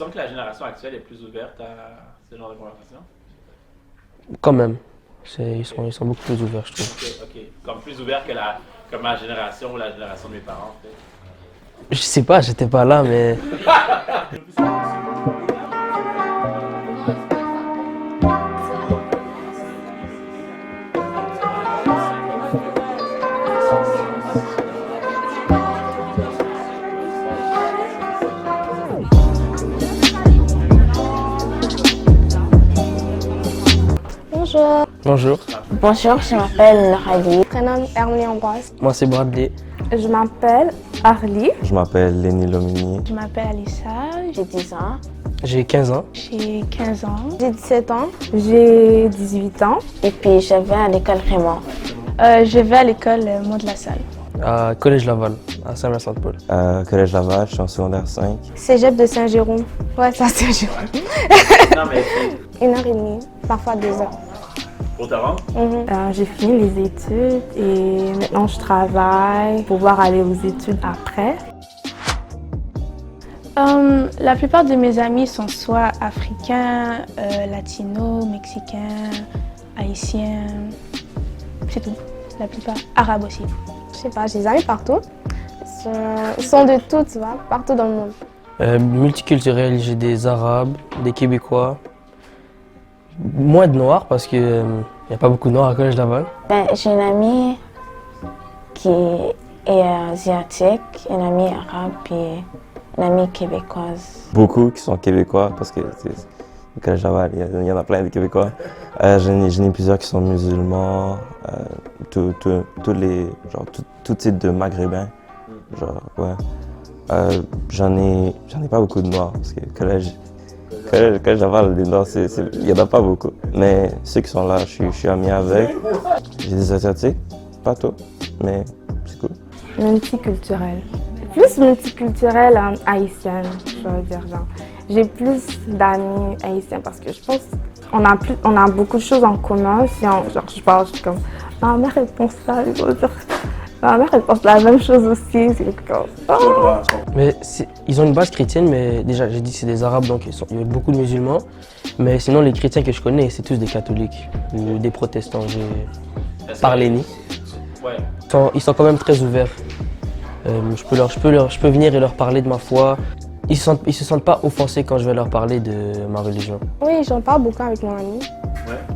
l'impression que la génération actuelle est plus ouverte à ce genre de conversation? Quand même. Ils sont beaucoup plus ouverts, je trouve. Ok. Comme plus ouvert que ma génération ou la génération de mes parents, en fait. Je sais pas, j'étais pas là, mais Bonjour. bonjour. Bonjour, je m'appelle Ravi. Prénom Hermie Ambroise. Moi, c'est Bradley. Je m'appelle Arlie. Je m'appelle Lenny Lomini. Je m'appelle Alissa, j'ai 10 ans. J'ai 15 ans. J'ai 15 ans. J'ai 17 ans. J'ai 18 ans. Et puis je vais à l'école Raymond. Je vais à l'école Mont de la Salle. À Collège Laval, à Saint-Vincent-de-Paul. Collège Laval, je suis en secondaire 5. Cégep de Saint-Jérôme. Ouais, ça c'est Saint-Jérôme. Non, mais 1h30, parfois 2 heures. au Toronto? J'ai fini les études et maintenant je travaille pour pouvoir aller aux études après. La plupart de mes amis sont soit africains, latinos, mexicains, haïtiens. C'est tout. La plupart. Arabes aussi. Je sais pas, j'ai des amis partout. Ils sont de tout, tu vois, partout dans le monde. Multiculturel, j'ai des Arabes, des Québécois. Moins de Noirs parce que y a pas beaucoup de Noirs à Collège Laval. J'ai une amie qui est asiatique, une amie arabe et une amie québécoise. Beaucoup qui sont québécois parce que au Collège Laval, il y en a plein de Québécois. J'en ai plusieurs qui sont musulmans, tous types de maghrébins. Genre, ouais. J'en ai pas beaucoup de noirs parce que Collège Laval, les noirs, il y en a pas beaucoup. Mais ceux qui sont là, je suis ami avec. J'ai des asiatiques, pas tout, mais c'est cool. Multiculturel. Plus multiculturel haïtienne, je veux dire. Genre. J'ai plus d'amis haïtiens parce que je pense qu'on a beaucoup de choses en commun. Si je parle comme ma mère elle pense ça, je veux dire, ma mère elle pense la même chose aussi. C'est comme Mais ils ont une base chrétienne, mais déjà j'ai dit que c'est des Arabes, donc il y a beaucoup de musulmans. Mais sinon les chrétiens que je connais, c'est tous des catholiques ou des protestants. Par Lenny. Ouais. Ils sont quand même très ouverts. Je peux venir et leur parler de ma foi. Ils se sentent pas offensés quand je vais leur parler de ma religion. Oui, j'en parle beaucoup avec mon amie.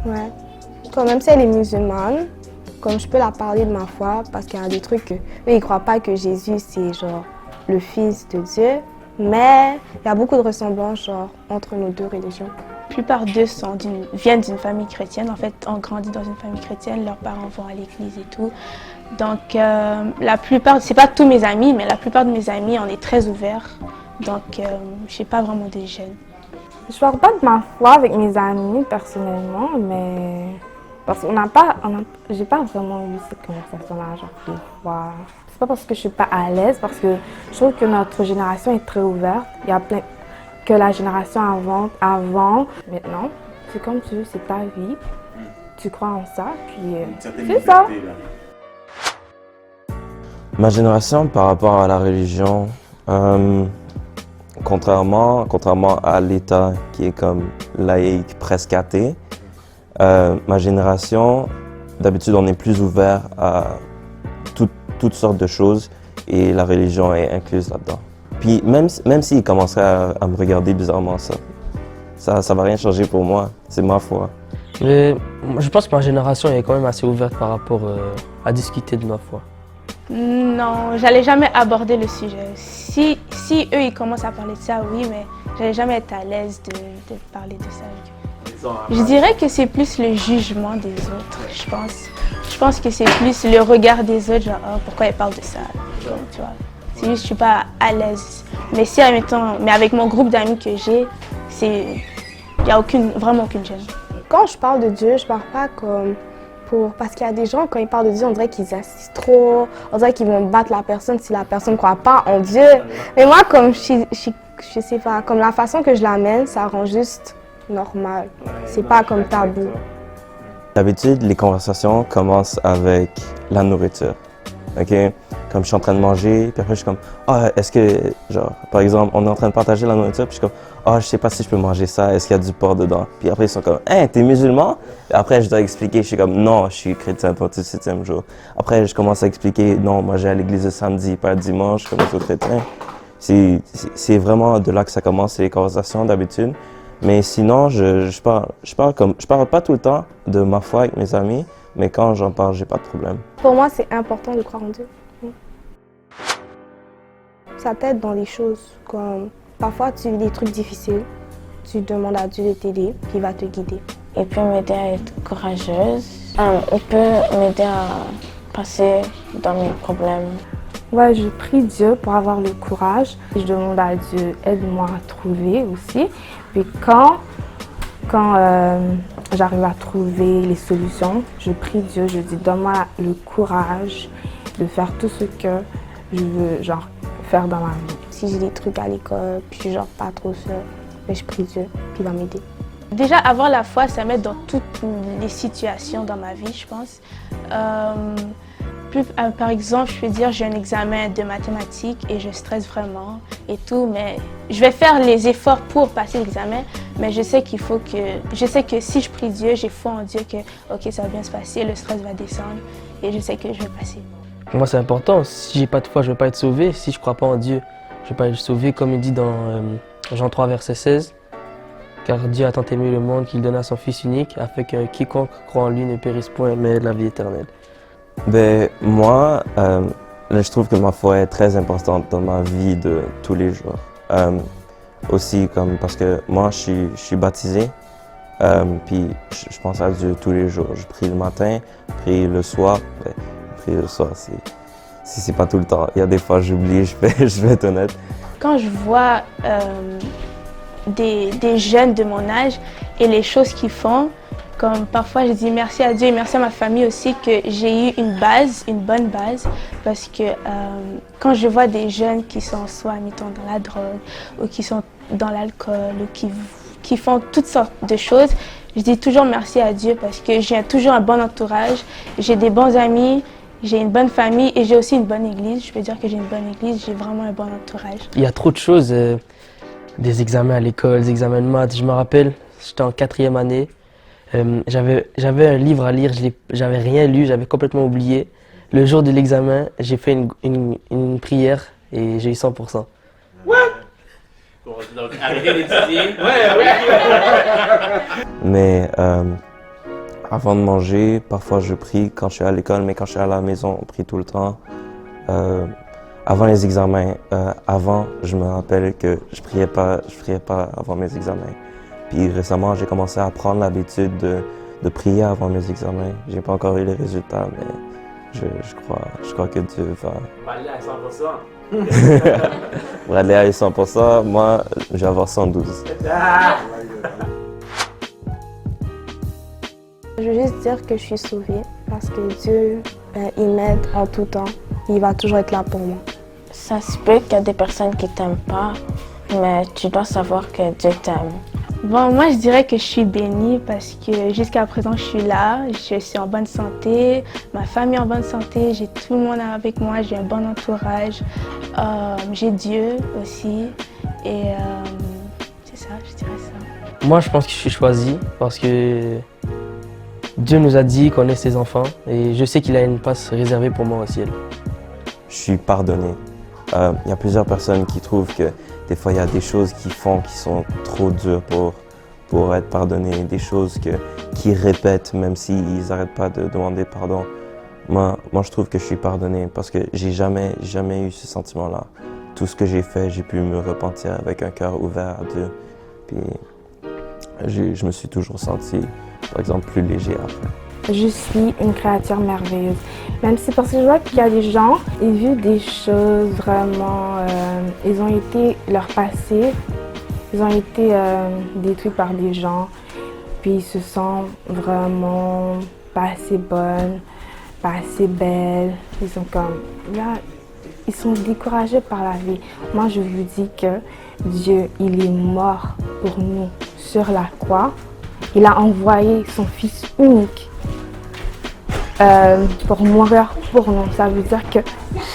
Ouais. Comme même si elle est musulmane, comme je peux la parler de ma foi parce qu'il y a des trucs que eux ils croient pas que Jésus c'est genre le fils de Dieu, mais il y a beaucoup de ressemblances genre entre nos deux religions. La plupart d'eux viennent d'une famille chrétienne. En fait, on grandit dans une famille chrétienne, leurs parents vont à l'église et tout. Donc, la plupart, c'est pas tous mes amis, mais la plupart de mes amis, on est très ouverts. Donc, je n'ai pas vraiment de gêne. Je parle pas de ma foi avec mes amis personnellement, mais parce qu'on j'ai pas vraiment eu cette conversation-là, genre de foi. C'est pas parce que je suis pas à l'aise, parce que je trouve que notre génération est très ouverte. Il y a plein que la génération avant, maintenant, c'est comme tu veux, c'est ta vie. Tu crois en ça, puis c'est ça. Ma génération, par rapport à la religion, contrairement à l'État qui est comme laïque, presque athée, ma génération, d'habitude, on est plus ouvert à toutes sortes de choses et la religion est incluse là-dedans. Puis même s'ils commenceraient à me regarder bizarrement, ça va rien changer pour moi, c'est ma foi. Mais je pense que ma génération est quand même assez ouverte par rapport à discuter de ma foi. Non, j'allais jamais aborder le sujet. Si eux, ils commencent à parler de ça, oui, mais j'allais jamais être à l'aise de parler de ça. Je dirais que c'est plus le jugement des autres, je pense. Je pense que c'est plus le regard des autres, genre, oh, pourquoi ils parlent de ça, tu vois. C'est juste que je suis pas à l'aise. Mais si, admettons, mais avec mon groupe d'amis que j'ai, il n'y a vraiment aucune gêne. Quand je parle de Dieu, je parle pas comme parce qu'il y a des gens, quand ils parlent de Dieu, on dirait qu'ils insistent trop, on dirait qu'ils vont battre la personne si la personne ne croit pas en Dieu. Mais moi, comme je sais pas, comme la façon que je l'amène, ça rend juste normal. C'est pas comme tabou. D'habitude, les conversations commencent avec la nourriture. OK? comme je suis en train de manger, puis après je suis comme est-ce que, genre, par exemple, on est en train de partager la nourriture, puis je suis comme je sais pas si je peux manger ça, est-ce qu'il y a du porc dedans? Puis après ils sont comme t'es musulman? Et après je dois expliquer, je suis comme non, je suis chrétien pour tout le 7e jour. Après je commence à expliquer, non, moi j'ai à l'église le samedi, pas le dimanche, comme les autres chrétiens. C'est vraiment de là que ça commence, les conversations d'habitude. Mais sinon, je parle pas tout le temps de ma foi avec mes amis, mais quand j'en parle, j'ai pas de problème. Pour moi, c'est important de croire en Dieu. Ça t'aide dans les choses, comme parfois tu vis des trucs difficiles, tu demandes à Dieu de t'aider, puis il va te guider. Il peut m'aider à être courageuse. Il peut m'aider à passer dans mes problèmes. Ouais, je prie Dieu pour avoir le courage. Je demande à Dieu, aide-moi à trouver aussi. Puis quand j'arrive à trouver les solutions, je prie Dieu, je dis, donne-moi le courage de faire tout ce que je veux, genre, faire dans ma vie. Si j'ai des trucs à l'école, puis je suis genre pas trop sûre, mais je prie Dieu, puis il va m'aider. Déjà, avoir la foi, ça m'aide dans toutes les situations dans ma vie, je pense. Par exemple, je peux dire j'ai un examen de mathématiques et je stresse vraiment et tout, mais je vais faire les efforts pour passer l'examen, mais je sais que si je prie Dieu, j'ai foi en Dieu que ok, ça va bien se passer, le stress va descendre et je sais que je vais passer. Pour moi, c'est important. Si j'ai pas de foi, je ne vais pas être sauvé. Si je ne crois pas en Dieu, je ne vais pas être sauvé, comme il dit dans Jean 3, verset 16. Car Dieu a tant aimé le monde qu'il donna son Fils unique, afin que quiconque croit en lui ne périsse point, mais ait la vie éternelle. Ben, moi, je trouve que ma foi est très importante dans ma vie de tous les jours. Aussi, comme parce que moi, je suis baptisé, puis je pense à Dieu tous les jours. Je prie le matin, je prie le soir. Ben, prier le soir, c'est pas tout le temps. Il y a des fois, j'oublie, je vais être honnête. Quand je vois des jeunes de mon âge et les choses qu'ils font, comme parfois je dis merci à Dieu et merci à ma famille aussi que j'ai eu une bonne base, parce que quand je vois des jeunes qui sont soit mettons dans la drogue ou qui sont dans l'alcool ou qui font toutes sortes de choses, je dis toujours merci à Dieu parce que j'ai toujours un bon entourage, j'ai des bons amis, j'ai une bonne famille et j'ai aussi une bonne église. Je peux dire que j'ai une bonne église, j'ai vraiment un bon entourage. Il y a trop de choses, des examens à l'école, des examens de maths. Je me rappelle, j'étais en 4e année. J'avais un livre à lire, j'avais rien lu, j'avais complètement oublié. Le jour de l'examen, j'ai fait une prière et j'ai eu 100%. What? Donc arrêtez d'étudier. Mais avant de manger, parfois je prie quand je suis à l'école, mais quand je suis à la maison, on prie tout le temps. Avant les examens, je me rappelle que je priais pas avant mes examens. Puis récemment, j'ai commencé à prendre l'habitude de prier avant mes examens. J'ai pas encore eu les résultats, mais je crois que Dieu va... aller à 100%. Pour aller à 100%, moi, je vais avoir 112. Je veux juste dire que je suis sauvée parce que Dieu, il m'aide en tout temps. Il va toujours être là pour moi. Ça se peut qu'il y a des personnes qui t'aiment pas, mais tu dois savoir que Dieu t'aime. Bon, moi je dirais que je suis bénie parce que jusqu'à présent je suis là, je suis en bonne santé, ma famille est en bonne santé, j'ai tout le monde avec moi, j'ai un bon entourage, j'ai Dieu aussi et c'est ça, je dirais ça. Moi je pense que je suis choisi parce que Dieu nous a dit qu'on est ses enfants et je sais qu'il a une place réservée pour moi au ciel. Je suis pardonné. Il y a plusieurs personnes qui trouvent que des fois il y a des choses qu'ils font qui sont trop dures pour être pardonnées, des choses qu'ils répètent même s'ils n'arrêtent pas de demander pardon. Moi je trouve que je suis pardonné parce que j'ai jamais eu ce sentiment-là. Tout ce que j'ai fait, j'ai pu me repentir avec un cœur ouvert à Dieu. Puis je me suis toujours senti, par exemple, plus léger après. Je suis une créature merveilleuse. Même si parce que je vois qu'il y a des gens, ils vivent des choses vraiment... ils ont été leur passé, ils ont été détruits par des gens, puis ils se sentent vraiment pas assez bonnes, pas assez belles. Ils sont comme... Là, ils sont découragés par la vie. Moi, je vous dis que Dieu, il est mort pour nous sur la croix. Il a envoyé son Fils unique pour mourir pour nous. Ça veut dire que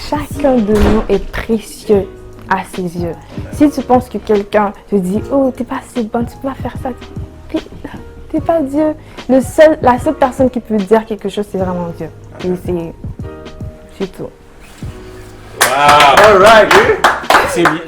chacun de nous est précieux à ses yeux. Si tu penses que quelqu'un te dit « Oh, t'es pas assez bonne, tu peux pas faire ça », t'es pas Dieu. La seule personne qui peut dire quelque chose, c'est vraiment Dieu. Et c'est tout. Wow! All right! C'est bien.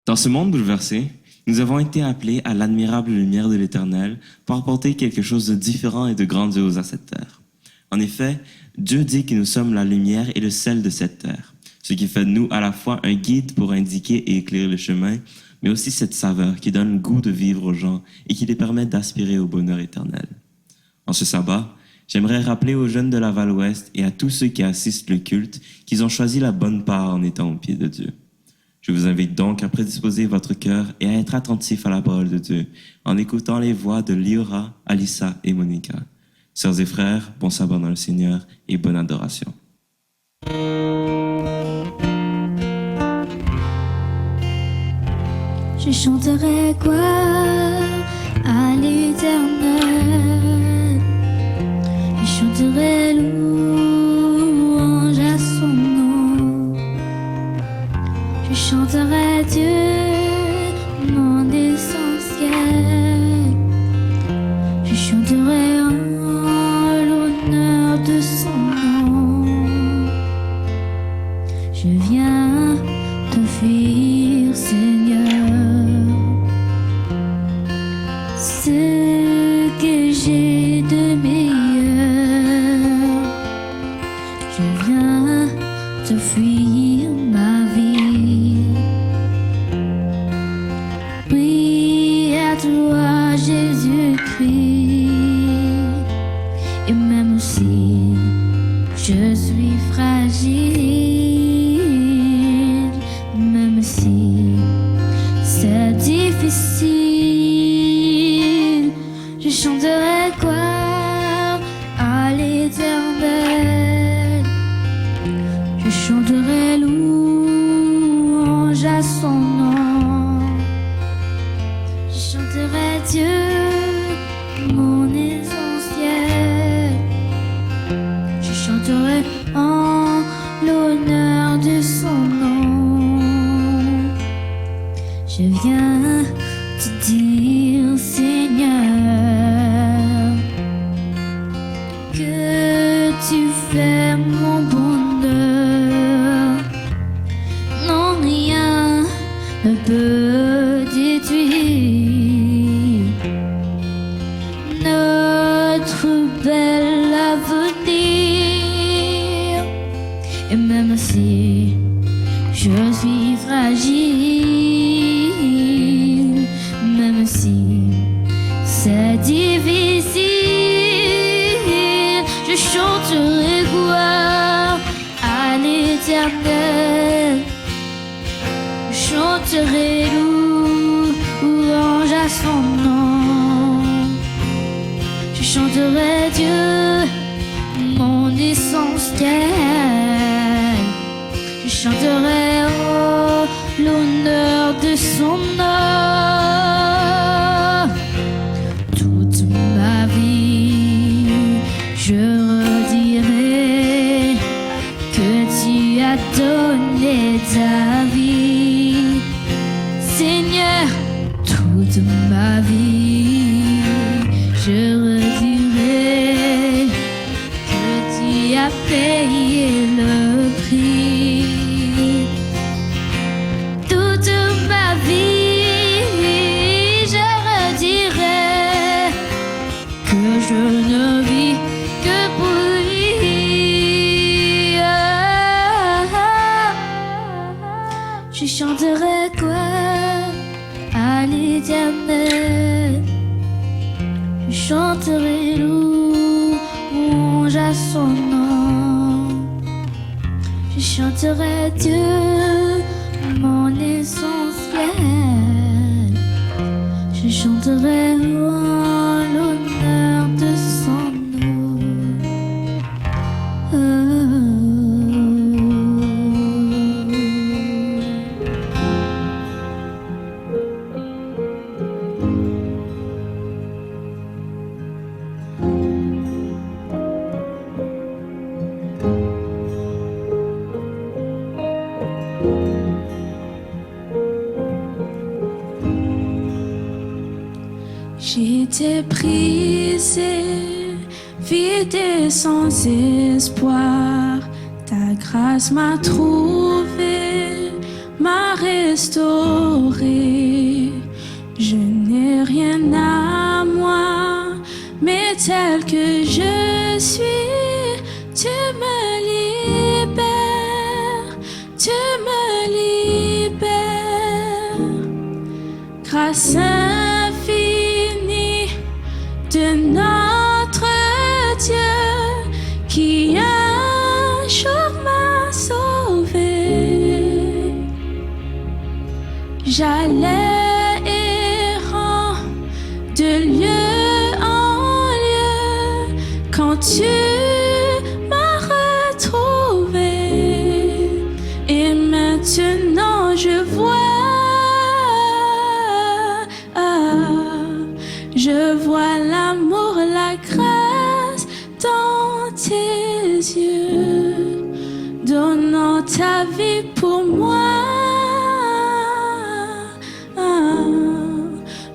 Dans ce monde bouleversé, nous avons été appelés à l'admirable lumière de l'Éternel pour apporter quelque chose de différent et de grandiose à cette terre. En effet, Dieu dit que nous sommes la lumière et le sel de cette terre, ce qui fait de nous à la fois un guide pour indiquer et éclairer le chemin, mais aussi cette saveur qui donne le goût de vivre aux gens et qui les permet d'aspirer au bonheur éternel. En ce sabbat, j'aimerais rappeler aux jeunes de Laval-Ouest et à tous ceux qui assistent le culte qu'ils ont choisi la bonne part en étant au pied de Dieu. Je vous invite donc à prédisposer votre cœur et à être attentif à la parole de Dieu en écoutant les voix de Liora, Alissa et Monica. Sœurs et frères, bon sabbat dans le Seigneur et bonne adoration. Je chanterai quoi à l'Éternel? Je chanterai louange à son nom. Je chanterai Dieu, mon essentiel. Je chanterai en l'honneur de son nom. Je viens t'offrir, Seigneur, ce que j'ai de meilleur. Je viens t'offrir ma vie. Oui, à toi, Jésus-Christ. Et même si je suis fragile, même si c'est difficile, je chanterai quoi à l'Éternel? Je chanterai louange à son nom. Je chanterai Dieu, mon essentiel. Je chanterai en l'honneur de son nom. Je viens te dire, Seigneur, que tu fais mon bonheur. Non, rien ne peut détruire notre bel avenir. Et même si je suis fragile, même si c'est difficile, je chanterai gloire à l'Éternel. Je chanterai louange à son nom. Je chanterai Dieu, mon essentiel. Je chanterai l'honneur de son nom. Toute ma vie, je redirai que tu as donné ta vie. Seigneur, toute ma vie, je redirai que tu as payé le prix. Toute ma vie, je redirai que je ne vis que pour lui. Je chanterai quoi à l'Éternel? Je chanterai louange à son nom. Je chanterai Dieu, mon essentiel. Je chanterai en l'honneur de son nom. J'étais brisée, vide et sans espoir. Ta grâce m'a trouvée, m'a restaurée. Je n'ai rien à moi, mais tel que je suis, tu me libères, tu me libères. Grâce infinie de notre Dieu qui un jour m'a sauvé. J'allais errant de lieu en lieu quand tu m'as retrouvé. Et maintenant je vois l'amour, la grâce dans tes yeux, donnant ta vie pour moi,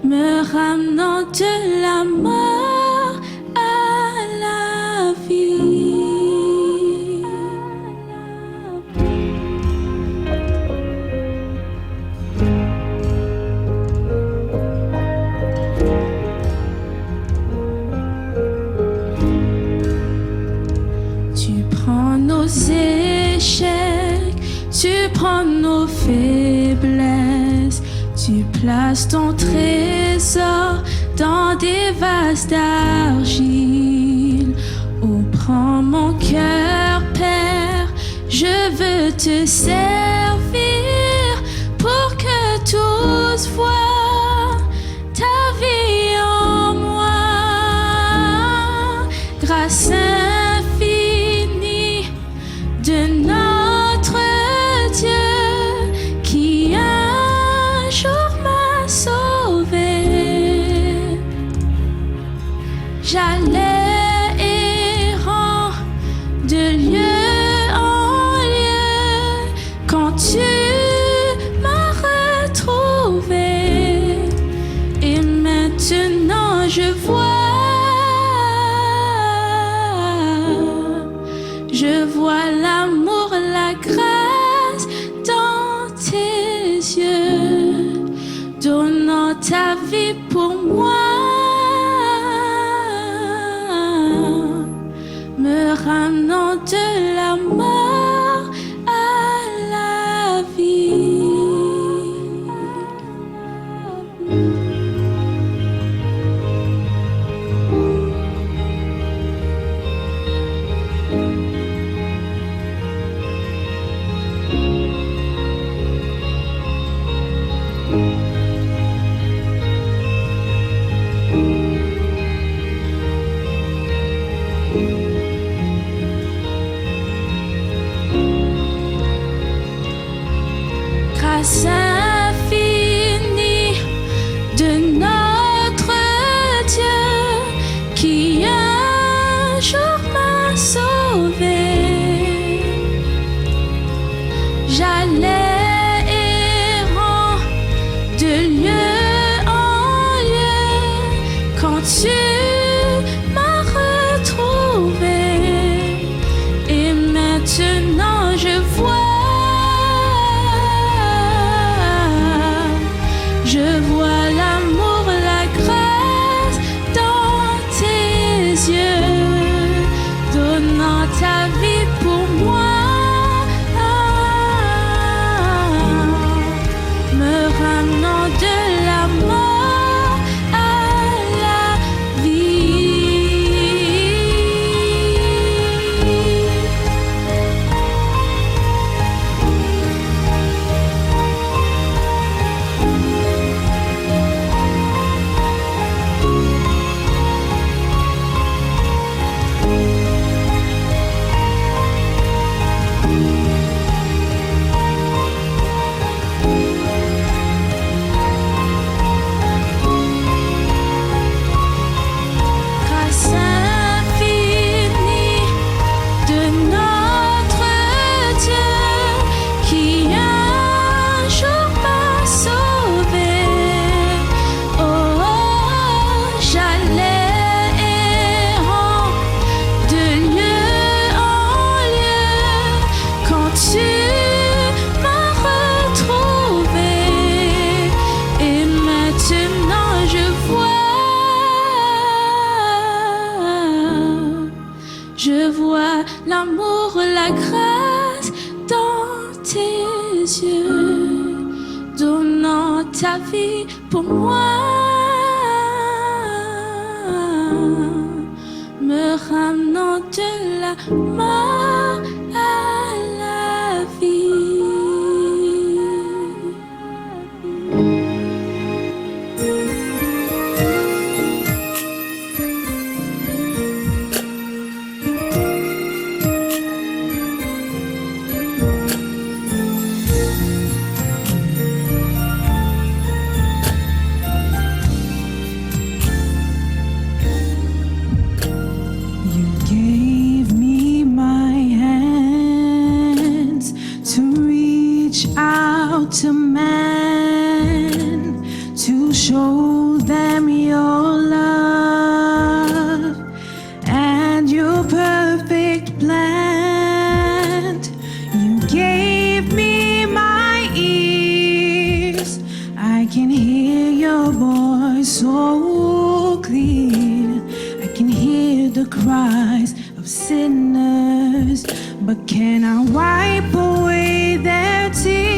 me ramenant de la mort à la vie. Nos échecs, tu prends nos faiblesses, tu places ton trésor dans des vases d'argile. Oh, prends mon cœur, Père, je veux te servir pour que tous voient ta vie en moi. Grâce de notre Dieu qui un jour m'a sauvé. J'allais errant de lieu en lieu quand tu m'as retrouvé. Et maintenant je vois l'amour, la grâce dans tes yeux, donnant ta vie pour moi, me ramenant de la mort à la vie. Grâce infinie de notre Dieu qui un jour m'a sauvé. J'allais errant de lieu en lieu quand tu m'as retrouvé. Et maintenant je vois l'amour, la grâce dans tes yeux, donnant ta vie pour moi, me ramenant de la mort à la vie. l'amour, la grâce dans tes yeux, donnant ta vie pour moi, me ramenant de la mort à la vie. To man, to show them your love and your perfect plan. You gave me my ears, I can hear your voice so clear. I can hear the cries of sinners, but can I wipe away their tears?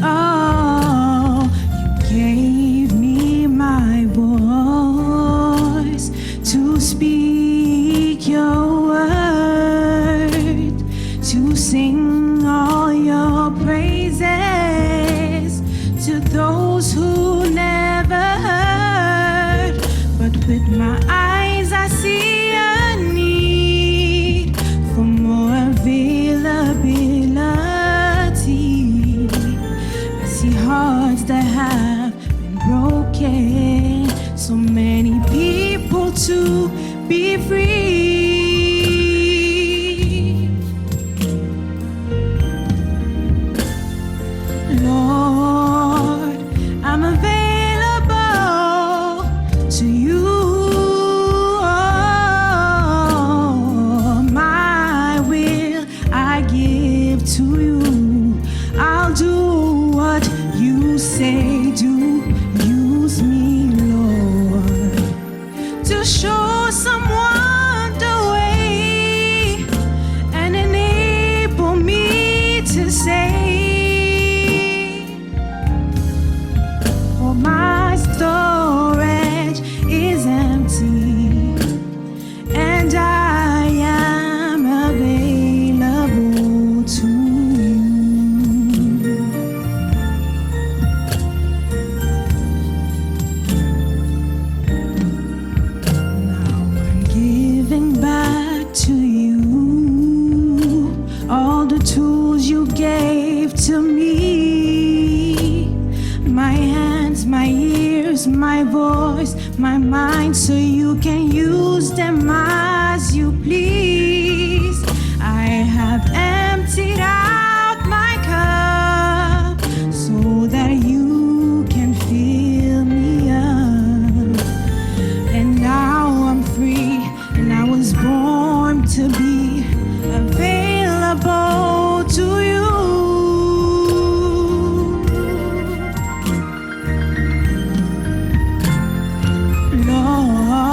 Oh, you gave me my voice to speak your word, to sing all your praises to those who never heard. But with my eyes I see a need for more availability. I see hearts that have been broken, so many people to be free. Lord, I'm available to you. Oh, my will I give to you. I'll do what you say, do. Use me, Lord, to show someone the way and enable me to say, oh, my storage is empty and I am available to you. Now I'm giving back to you all the tools you gave to me. My hands, my ears, my voice, my mind, so you can use them as you please. I have emptied out my cup so that you can fill me up. And now I'm free, and I was born to be available to you. Lord,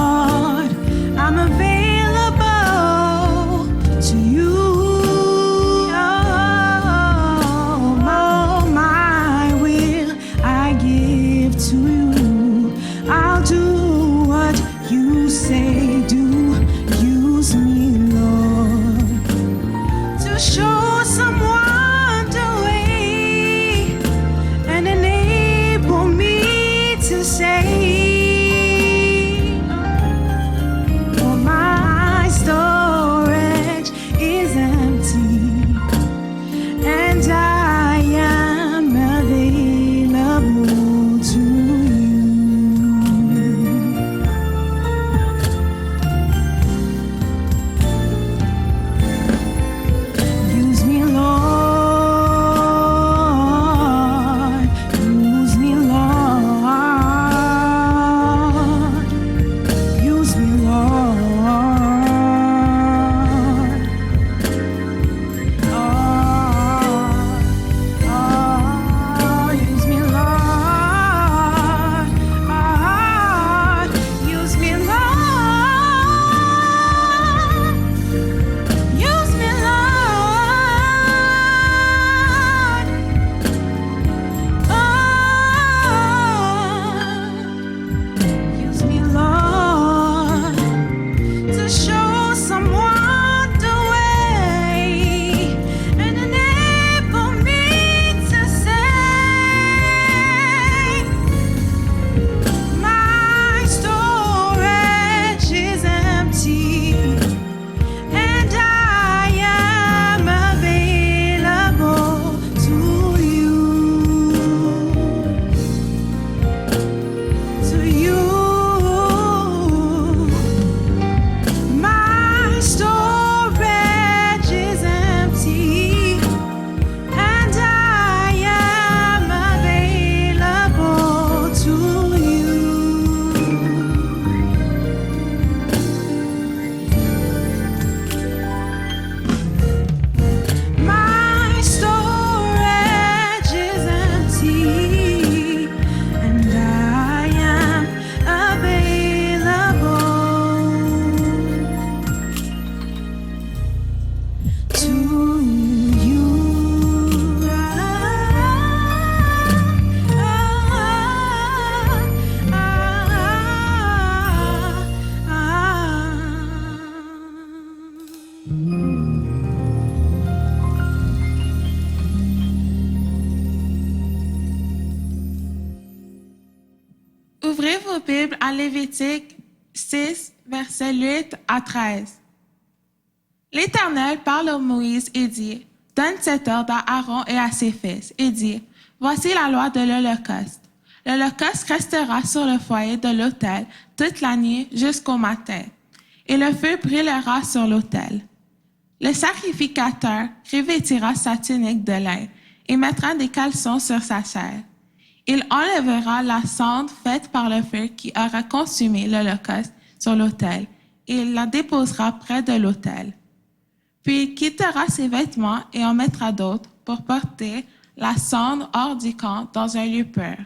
Bible à Lévitique 6, versets 8 à 13. L'Éternel parle à Moïse et dit, « Donne cet ordre à Aaron et à ses fils, et dit, « Voici la loi de l'Holocauste. L'Holocauste restera sur le foyer de l'autel toute la nuit jusqu'au matin, et le feu brûlera sur l'autel. Le sacrificateur revêtira sa tunique de lin et mettra des caleçons sur sa chair. Il enlèvera la cendre faite par le feu qui aura consumé l'Holocauste sur l'autel, et il la déposera près de l'autel. Puis il quittera ses vêtements et en mettra d'autres pour porter la cendre hors du camp dans un lieu pur.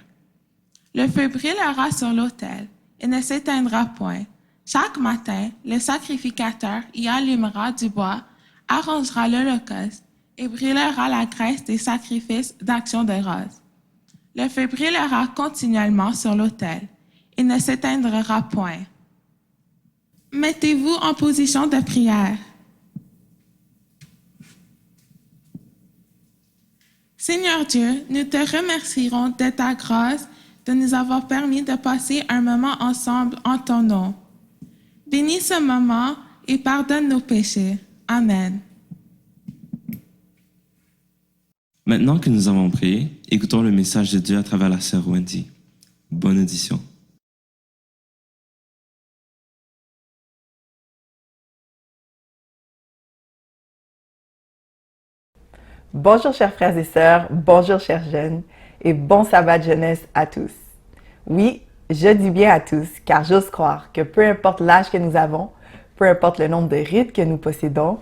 Le feu brûlera sur l'autel et ne s'éteindra point. Chaque matin, le sacrificateur y allumera du bois, arrangera l'Holocauste et brûlera la graisse des sacrifices d'action de grâce. Le feu brûlera continuellement sur l'autel et ne s'éteindra point. Mettez-vous en position de prière. Seigneur Dieu, nous te remercierons de ta grâce de nous avoir permis de passer un moment ensemble en ton nom. Bénis ce moment et pardonne nos péchés. Amen. Maintenant que nous avons prié, écoutons le message de Dieu à travers la sœur Wendy. Bonne audition. Bonjour chers frères et sœurs, bonjour chers jeunes et bon sabbat de jeunesse à tous. Oui, je dis bien à tous car j'ose croire que peu importe l'âge que nous avons, peu importe le nombre de rides que nous possédons,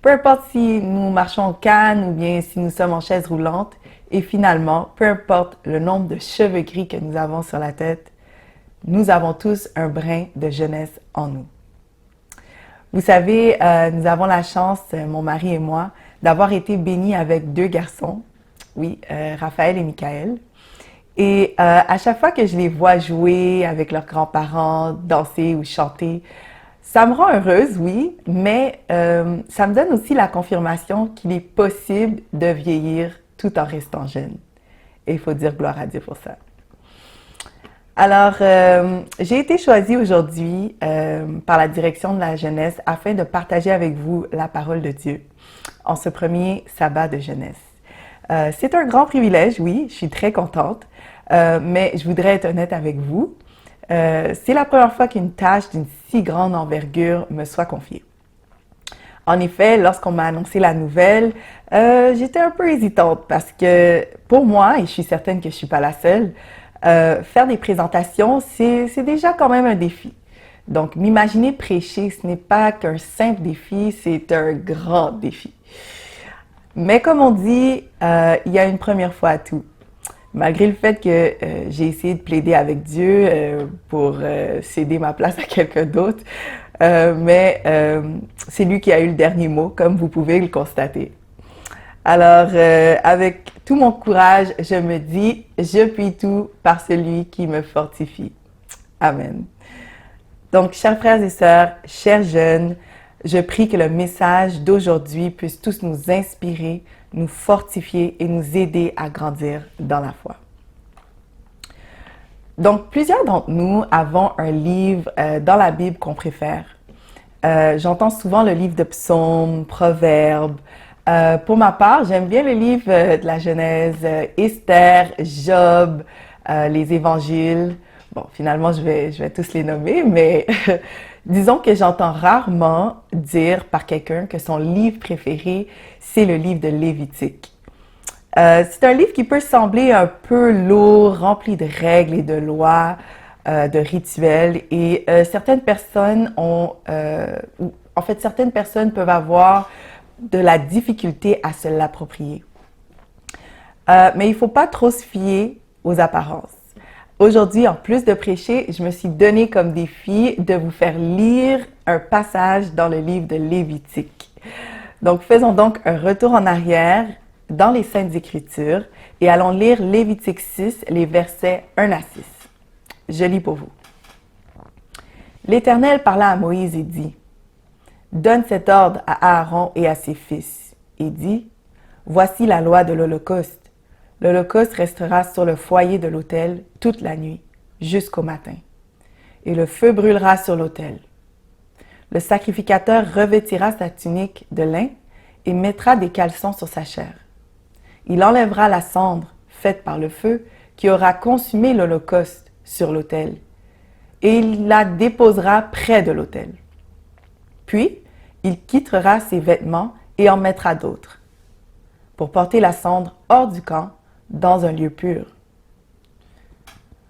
peu importe si nous marchons en canne ou bien si nous sommes en chaise roulante et finalement, peu importe le nombre de cheveux gris que nous avons sur la tête, nous avons tous un brin de jeunesse en nous. Vous savez, nous avons la chance, mon mari et moi, d'avoir été bénis avec 2 garçons, oui, Raphaël et Michael. Et à chaque fois que je les vois jouer avec leurs grands-parents, danser ou chanter, ça me rend heureuse, oui, mais ça me donne aussi la confirmation qu'il est possible de vieillir tout en restant jeune. Et il faut dire gloire à Dieu pour ça. Alors, j'ai été choisie aujourd'hui par la direction de la jeunesse afin de partager avec vous la parole de Dieu en ce premier sabbat de jeunesse. C'est un grand privilège, oui, je suis très contente, mais je voudrais être honnête avec vous. C'est la première fois qu'une tâche d'une si grande envergure me soit confiée. En effet, lorsqu'on m'a annoncé la nouvelle, j'étais un peu hésitante parce que pour moi, et je suis certaine que je ne suis pas la seule, faire des présentations, c'est déjà quand même un défi. Donc, m'imaginer prêcher, ce n'est pas qu'un simple défi, c'est un grand défi. Mais comme on dit, il y a une première fois à tout. Malgré le fait que j'ai essayé de plaider avec Dieu pour céder ma place à quelqu'un d'autre, mais c'est lui qui a eu le dernier mot, comme vous pouvez le constater. Alors, avec tout mon courage, je me dis, je puis tout par celui qui me fortifie. Amen. Donc, chers frères et sœurs, chers jeunes, je prie que le message d'aujourd'hui puisse tous nous inspirer, nous fortifier et nous aider à grandir dans la foi. Donc, plusieurs d'entre nous avons un livre dans la Bible qu'on préfère. J'entends souvent le livre de Psaumes, Proverbes. Pour ma part, j'aime bien le livre de la Genèse, Esther, Job, les Évangiles. Bon, finalement, je vais tous les nommer, mais disons que j'entends rarement dire par quelqu'un que son livre préféré, c'est le livre de Lévitique. C'est un livre qui peut sembler un peu lourd, rempli de règles et de lois, de rituels, et certaines personnes certaines personnes peuvent avoir de la difficulté à se l'approprier. Mais il ne faut pas trop se fier aux apparences. Aujourd'hui, en plus de prêcher, je me suis donné comme défi de vous faire lire un passage dans le livre de Lévitique. Donc, faisons donc un retour en arrière dans les Saintes Écritures et allons lire Lévitique 6, les versets 1 à 6. Je lis pour vous. L'Éternel parla à Moïse et dit, « Donne cet ordre à Aaron et à ses fils, et dit, « Voici la loi de l'Holocauste. L'Holocauste restera sur le foyer de l'autel toute la nuit, jusqu'au matin. et le feu brûlera sur l'autel. Le sacrificateur revêtira sa tunique de lin et mettra des caleçons sur sa chair. Il enlèvera la cendre faite par le feu qui aura consumé l'holocauste sur l'autel et il la déposera près de l'autel. Puis, il quittera ses vêtements et en mettra d'autres pour porter la cendre hors du camp dans un lieu pur.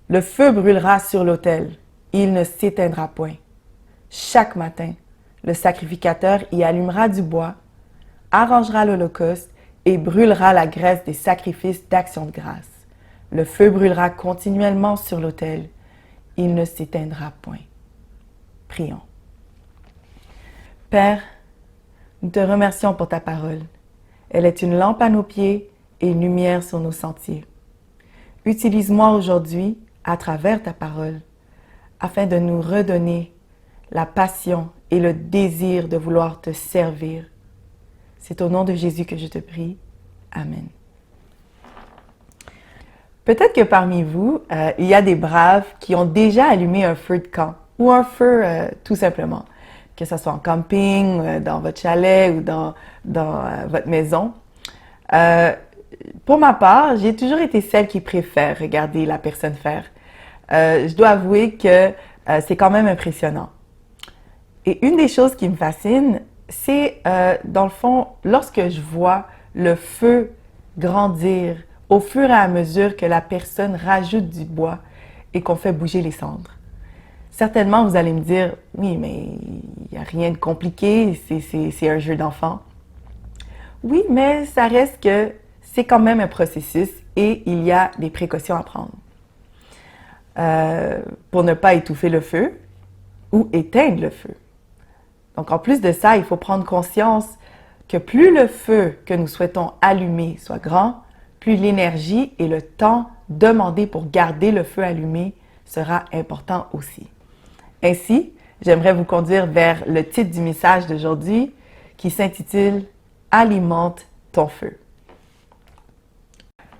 Le feu brûlera sur l'autel, il ne s'éteindra point. Chaque matin, le sacrificateur y allumera du bois, arrangera l'holocauste et brûlera la graisse des sacrifices d'action de grâce. Le feu brûlera continuellement sur l'autel, il ne s'éteindra point. Prions. Père, nous te remercions pour ta parole. Elle est une lampe à nos pieds et une lumière sur nos sentiers. Utilise-moi aujourd'hui, à travers ta parole, afin de nous redonner la passion et le désir de vouloir te servir. C'est au nom de Jésus que je te prie. Amen. Peut-être que parmi vous, il y a des braves qui ont déjà allumé un feu de camp ou un feu tout simplement, que ce soit en camping, dans votre chalet ou dans votre maison. Pour ma part, j'ai toujours été celle qui préfère regarder la personne faire. Je dois avouer que c'est quand même impressionnant. Et une des choses qui me fascine, c'est dans le fond, lorsque je vois le feu grandir au fur et à mesure que la personne rajoute du bois et qu'on fait bouger les cendres. Certainement, vous allez me dire, oui, mais il n'y a rien de compliqué, c'est un jeu d'enfant. Oui, mais ça reste que c'est quand même un processus et il y a des précautions à prendre. Pour ne pas étouffer le feu ou éteindre le feu. Donc, en plus de ça, il faut prendre conscience que plus le feu que nous souhaitons allumer soit grand, plus l'énergie et le temps demandé pour garder le feu allumé sera important aussi. Ainsi, j'aimerais vous conduire vers le titre du message d'aujourd'hui qui s'intitule « Alimente ton feu ».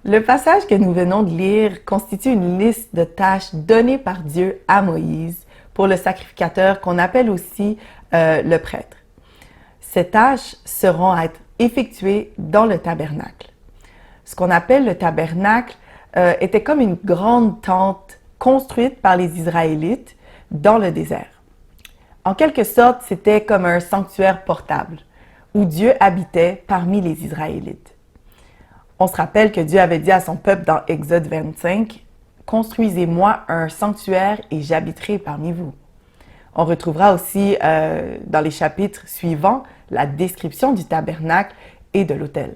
Le passage que nous venons de lire constitue une liste de tâches données par Dieu à Moïse pour le sacrificateur qu'on appelle aussi le prêtre. Ces tâches seront à être effectuées dans le tabernacle. Ce qu'on appelle le tabernacle était comme une grande tente construite par les Israélites dans le désert. En quelque sorte, c'était comme un sanctuaire portable où Dieu habitait parmi les Israélites. On se rappelle que Dieu avait dit à son peuple dans Exode 25, « Construisez-moi un sanctuaire et j'habiterai parmi vous ». On retrouvera aussi dans les chapitres suivants la description du tabernacle et de l'autel.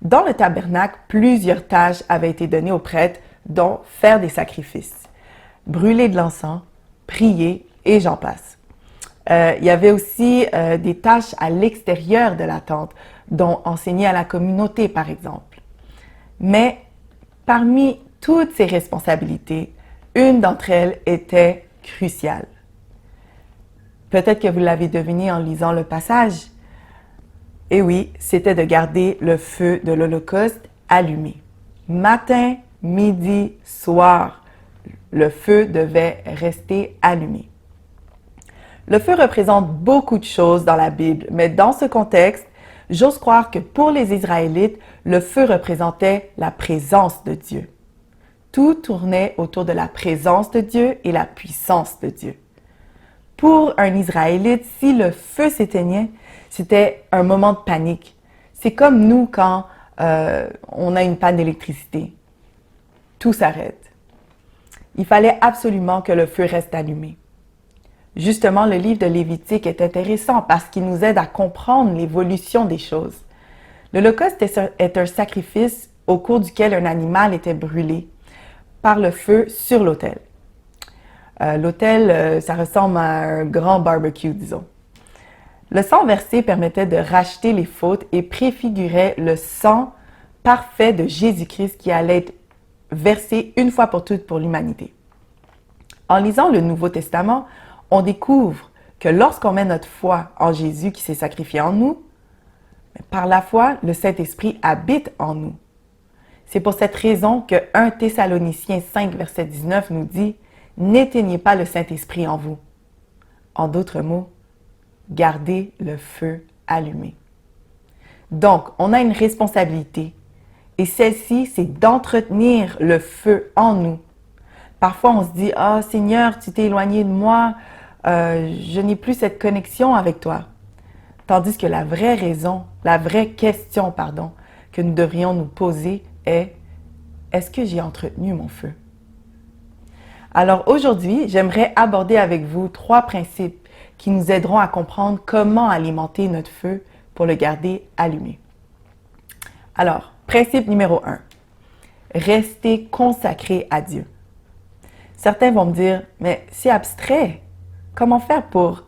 Dans le tabernacle, plusieurs tâches avaient été données aux prêtres, dont faire des sacrifices, brûler de l'encens, prier et j'en passe. Il y avait aussi des tâches à l'extérieur de la tente, dont enseigner à la communauté, par exemple. Mais parmi toutes ces responsabilités, une d'entre elles était cruciale. Peut-être que vous l'avez deviné en lisant le passage. Et oui, c'était de garder le feu de l'Holocauste allumé. Matin, midi, soir, le feu devait rester allumé. Le feu représente beaucoup de choses dans la Bible, mais dans ce contexte, j'ose croire que pour les Israélites, le feu représentait la présence de Dieu. Tout tournait autour de la présence de Dieu et la puissance de Dieu. Pour un Israélite, si le feu s'éteignait, c'était un moment de panique. C'est comme nous quand on a une panne d'électricité. Tout s'arrête. Il fallait absolument que le feu reste allumé. Justement, le livre de Lévitique est intéressant parce qu'il nous aide à comprendre l'évolution des choses. L'Holocauste est un sacrifice au cours duquel un animal était brûlé par le feu sur l'autel. L'autel, ça ressemble à un grand barbecue, disons. Le sang versé permettait de racheter les fautes et préfigurait le sang parfait de Jésus-Christ qui allait être versé une fois pour toutes pour l'humanité. En lisant le Nouveau Testament, on découvre que lorsqu'on met notre foi en Jésus qui s'est sacrifié en nous, par la foi, le Saint-Esprit habite en nous. C'est pour cette raison que 1 Thessaloniciens 5, verset 19 nous dit « n'éteignez pas le Saint-Esprit en vous. En d'autres mots, gardez le feu allumé. Donc, on a une responsabilité et celle-ci, c'est d'entretenir le feu en nous. Parfois, on se dit « Ah, Seigneur, tu t'es éloigné de moi, je n'ai plus cette connexion avec toi. » Tandis que la vraie raison, la vraie question, que nous devrions nous poser est « Est-ce que j'ai entretenu mon feu? » Alors aujourd'hui, j'aimerais aborder avec vous 3 principes qui nous aideront à comprendre comment alimenter notre feu pour le garder allumé. Alors, principe numéro 1, restez consacré à Dieu. Certains vont me dire, mais c'est abstrait, comment faire pour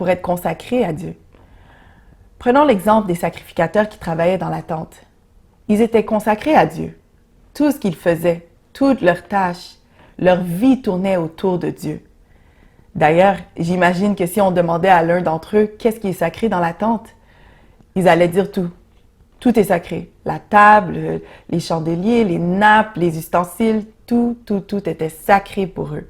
être consacré à Dieu? Prenons l'exemple des sacrificateurs qui travaillaient dans la tente. Ils étaient consacrés à Dieu. Tout ce qu'ils faisaient, toutes leurs tâches, leur vie tournait autour de Dieu. D'ailleurs, j'imagine que si on demandait à l'un d'entre eux qu'est-ce qui est sacré dans la tente, ils allaient dire tout. Tout est sacré. La table, les chandeliers, les nappes, les ustensiles, tout était sacré pour eux.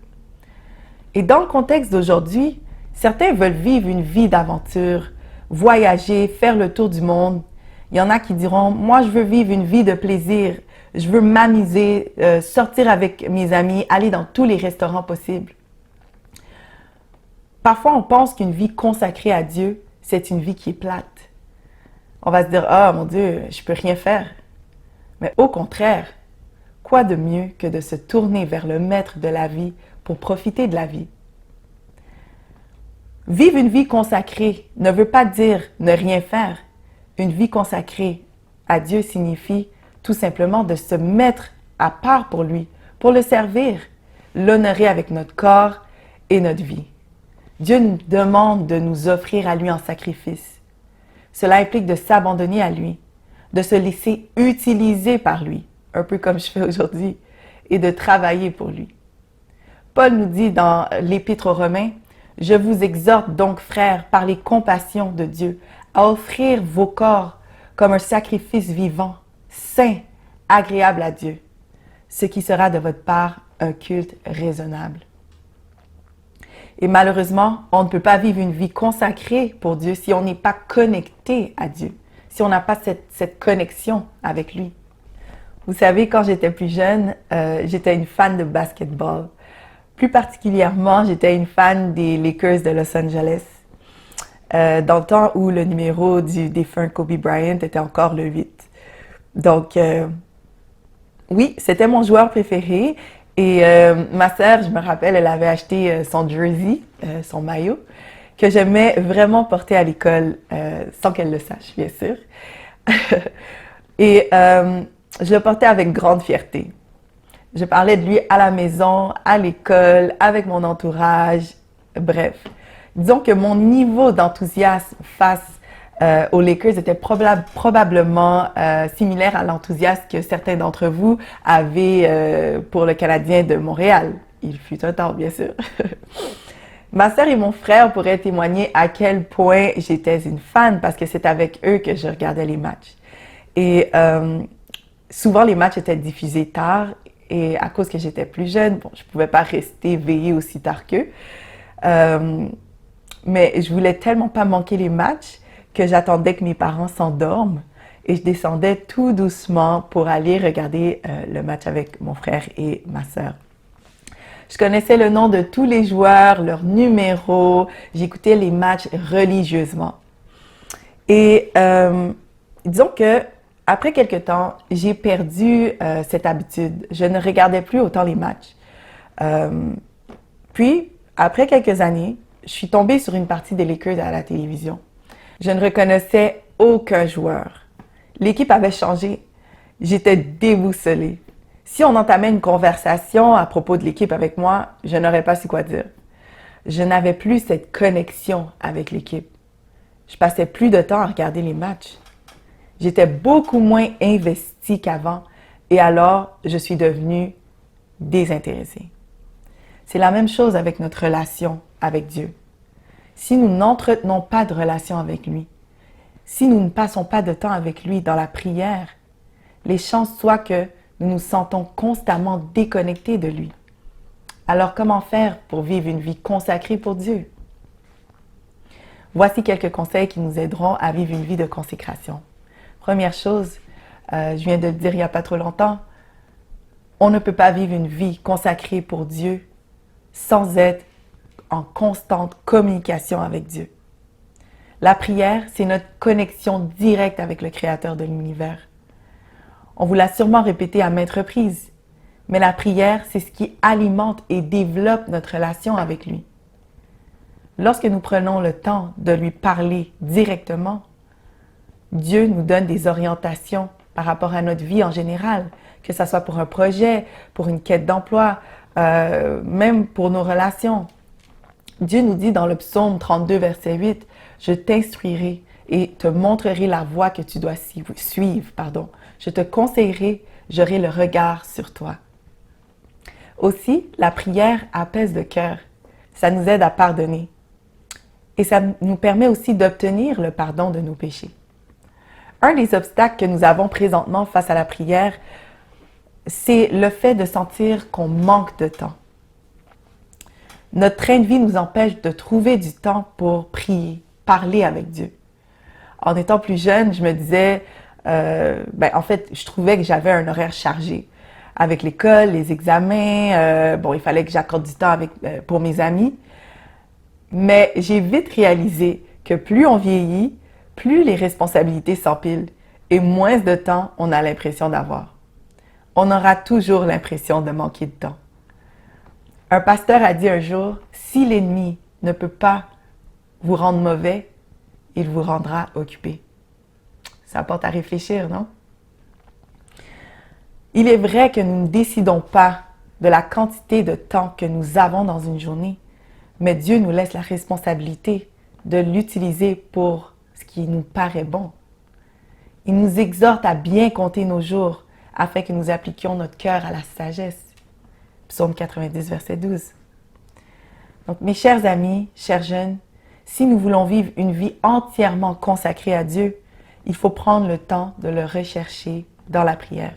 Et dans le contexte d'aujourd'hui, certains veulent vivre une vie d'aventure, voyager, faire le tour du monde. Il y en a qui diront, moi je veux vivre une vie de plaisir, je veux m'amuser, sortir avec mes amis, aller dans tous les restaurants possibles. Parfois, on pense qu'une vie consacrée à Dieu, c'est une vie qui est plate. On va se dire, ah mon Dieu, je peux rien faire. Mais au contraire, quoi de mieux que de se tourner vers le maître de la vie pour profiter de la vie? Vivre une vie consacrée ne veut pas dire ne rien faire. Une vie consacrée à Dieu signifie tout simplement de se mettre à part pour lui, pour le servir, l'honorer avec notre corps et notre vie. Dieu nous demande de nous offrir à lui en sacrifice. Cela implique de s'abandonner à lui, de se laisser utiliser par lui, un peu comme je fais aujourd'hui, et de travailler pour lui. Paul nous dit dans l'Épître aux Romains, « Je vous exhorte donc, frères, par les compassions de Dieu, à offrir vos corps comme un sacrifice vivant, saint, agréable à Dieu, ce qui sera de votre part un culte raisonnable. » Et malheureusement, on ne peut pas vivre une vie consacrée pour Dieu si on n'est pas connecté à Dieu, si on n'a pas cette connexion avec lui. Vous savez, quand j'étais plus jeune, j'étais une fan de basketball. Plus particulièrement, j'étais une fan des Lakers de Los Angeles. Dans le temps où le numéro du défunt Kobe Bryant était encore le 8. Donc, oui, c'était mon joueur préféré. Et ma sœur, je me rappelle, elle avait acheté son jersey, son maillot, que j'aimais vraiment porter à l'école, sans qu'elle le sache, bien sûr. Et je le portais avec grande fierté. Je parlais de lui à la maison, à l'école, avec mon entourage, bref. Disons que mon niveau d'enthousiasme face aux Lakers était probablement similaire à l'enthousiasme que certains d'entre vous avaient pour le Canadien de Montréal. Il fut un temps, bien sûr. Ma sœur et mon frère pourraient témoigner à quel point j'étais une fan parce que c'est avec eux que je regardais les matchs. Et souvent, les matchs étaient diffusés tard et à cause que j'étais plus jeune, bon, je ne pouvais pas rester veillée aussi tard qu'eux. Mais je voulais tellement pas manquer les matchs que j'attendais que mes parents s'endorment et je descendais tout doucement pour aller regarder le match avec mon frère et ma sœur. Je connaissais le nom de tous les joueurs, leurs numéros, j'écoutais les matchs religieusement. Et disons que après quelque temps, j'ai perdu cette habitude. Je ne regardais plus autant les matchs. Puis, après quelques années, je suis tombée sur une partie des Lakers à la télévision. Je ne reconnaissais aucun joueur. L'équipe avait changé. J'étais déboussolée. Si on entamait une conversation à propos de l'équipe avec moi, je n'aurais pas su quoi dire. Je n'avais plus cette connexion avec l'équipe. Je passais plus de temps à regarder les matchs. J'étais beaucoup moins investie qu'avant et alors je suis devenue désintéressée. C'est la même chose avec notre relation avec Dieu. Si nous n'entretenons pas de relation avec lui, si nous ne passons pas de temps avec lui dans la prière, les chances soient que nous nous sentons constamment déconnectés de lui. Alors comment faire pour vivre une vie consacrée pour Dieu? Voici quelques conseils qui nous aideront à vivre une vie de consécration. Première chose, je viens de le dire il n'y a pas trop longtemps, on ne peut pas vivre une vie consacrée pour Dieu sans être en constante communication avec Dieu. La prière, c'est notre connexion directe avec le Créateur de l'univers. On vous l'a sûrement répété à maintes reprises, mais la prière, c'est ce qui alimente et développe notre relation avec lui. Lorsque nous prenons le temps de lui parler directement, Dieu nous donne des orientations par rapport à notre vie en général, que ce soit pour un projet, pour une quête d'emploi, même pour nos relations. Dieu nous dit dans le psaume 32, verset 8, « Je t'instruirai et te montrerai la voie que tu dois suivre. Je te conseillerai, j'aurai le regard sur toi. » Aussi, la prière apaise le cœur. Ça nous aide à pardonner. Et ça nous permet aussi d'obtenir le pardon de nos péchés. Un des obstacles que nous avons présentement face à la prière, c'est le fait de sentir qu'on manque de temps. Notre train de vie nous empêche de trouver du temps pour prier, parler avec Dieu. En étant plus jeune, je me disais, en fait, je trouvais que j'avais un horaire chargé. Avec l'école, les examens, il fallait que j'accorde du temps pour mes amis. Mais j'ai vite réalisé que plus on vieillit, plus les responsabilités s'empilent et moins de temps on a l'impression d'avoir. On aura toujours l'impression de manquer de temps. Un pasteur a dit un jour, « Si l'ennemi ne peut pas vous rendre mauvais, il vous rendra occupé. » Ça porte à réfléchir, non? Il est vrai que nous ne décidons pas de la quantité de temps que nous avons dans une journée, mais Dieu nous laisse la responsabilité de l'utiliser pour ce qui nous paraît bon. Il nous exhorte à bien compter nos jours afin que nous appliquions notre cœur à la sagesse. Psaume 90, verset 12. Donc, mes chers amis, chers jeunes, si nous voulons vivre une vie entièrement consacrée à Dieu, il faut prendre le temps de le rechercher dans la prière.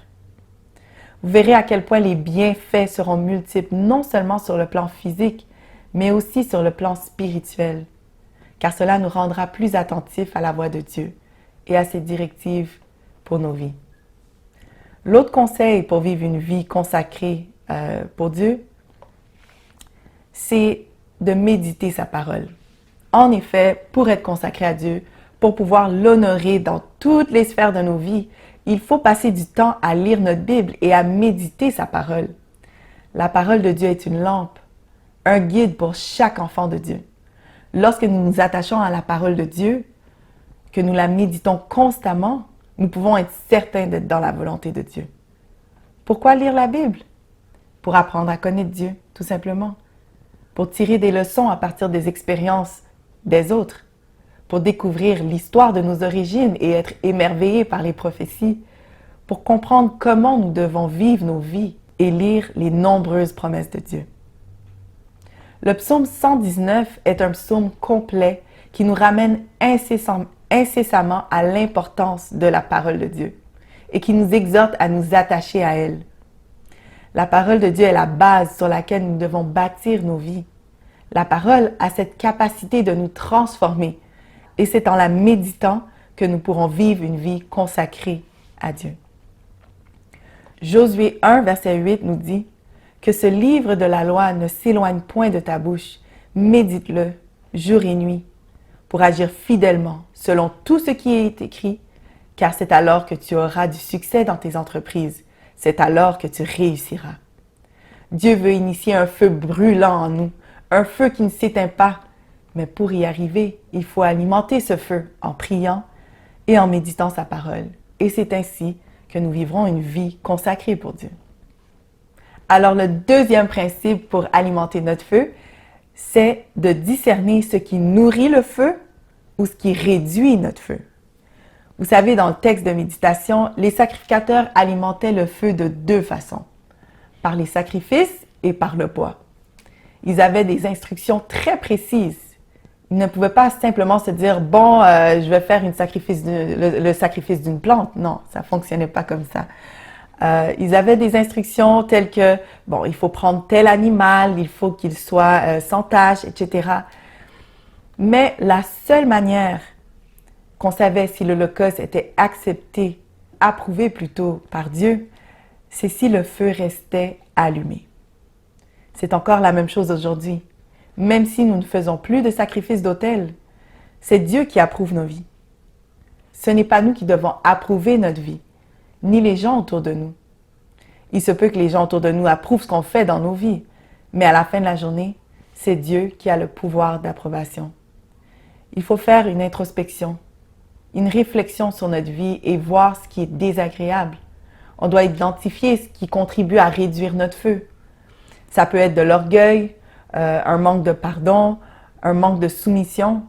Vous verrez à quel point les bienfaits seront multiples, non seulement sur le plan physique, mais aussi sur le plan spirituel, car cela nous rendra plus attentifs à la voix de Dieu et à ses directives pour nos vies. L'autre conseil pour vivre une vie consacrée pour Dieu, c'est de méditer sa parole. En effet, pour être consacré à Dieu, pour pouvoir l'honorer dans toutes les sphères de nos vies, il faut passer du temps à lire notre Bible et à méditer sa parole. La parole de Dieu est une lampe, un guide pour chaque enfant de Dieu. Lorsque nous nous attachons à la parole de Dieu, que nous la méditons constamment, nous pouvons être certains d'être dans la volonté de Dieu. Pourquoi lire la Bible? Pour apprendre à connaître Dieu, tout simplement. Pour tirer des leçons à partir des expériences des autres. Pour découvrir l'histoire de nos origines et être émerveillés par les prophéties. Pour comprendre comment nous devons vivre nos vies et lire les nombreuses promesses de Dieu. Le psaume 119 est un psaume complet qui nous ramène incessamment à l'importance de la parole de Dieu et qui nous exhorte à nous attacher à elle. La parole de Dieu est la base sur laquelle nous devons bâtir nos vies. La parole a cette capacité de nous transformer et c'est en la méditant que nous pourrons vivre une vie consacrée à Dieu. Josué 1, verset 8 nous dit « Que ce livre de la loi ne s'éloigne point de ta bouche, médite-le jour et nuit, pour agir fidèlement selon tout ce qui est écrit, car c'est alors que tu auras du succès dans tes entreprises, c'est alors que tu réussiras. » Dieu veut initier un feu brûlant en nous, un feu qui ne s'éteint pas, mais pour y arriver, il faut alimenter ce feu en priant et en méditant sa parole. Et c'est ainsi que nous vivrons une vie consacrée pour Dieu. Alors le deuxième principe pour alimenter notre feu, c'est de discerner ce qui nourrit le feu ou ce qui réduit notre feu. Vous savez, dans le texte de méditation, les sacrificateurs alimentaient le feu de deux façons, par les sacrifices et par le bois. Ils avaient des instructions très précises. Ils ne pouvaient pas simplement se dire « Bon, je vais faire le sacrifice d'une plante. » Non, ça ne fonctionnait pas comme ça. Ils avaient des instructions telles que, bon, il faut prendre tel animal, il faut qu'il soit sans tache, etc. Mais la seule manière qu'on savait si l'Holocauste était accepté, approuvé plutôt par Dieu, c'est si le feu restait allumé. C'est encore la même chose aujourd'hui. Même si nous ne faisons plus de sacrifices d'autel, c'est Dieu qui approuve nos vies. Ce n'est pas nous qui devons approuver notre vie, ni les gens autour de nous. Il se peut que les gens autour de nous approuvent ce qu'on fait dans nos vies, mais à la fin de la journée, c'est Dieu qui a le pouvoir d'approbation. Il faut faire une introspection, une réflexion sur notre vie et voir ce qui est désagréable. On doit identifier ce qui contribue à réduire notre feu. Ça peut être de l'orgueil, un manque de pardon, un manque de soumission,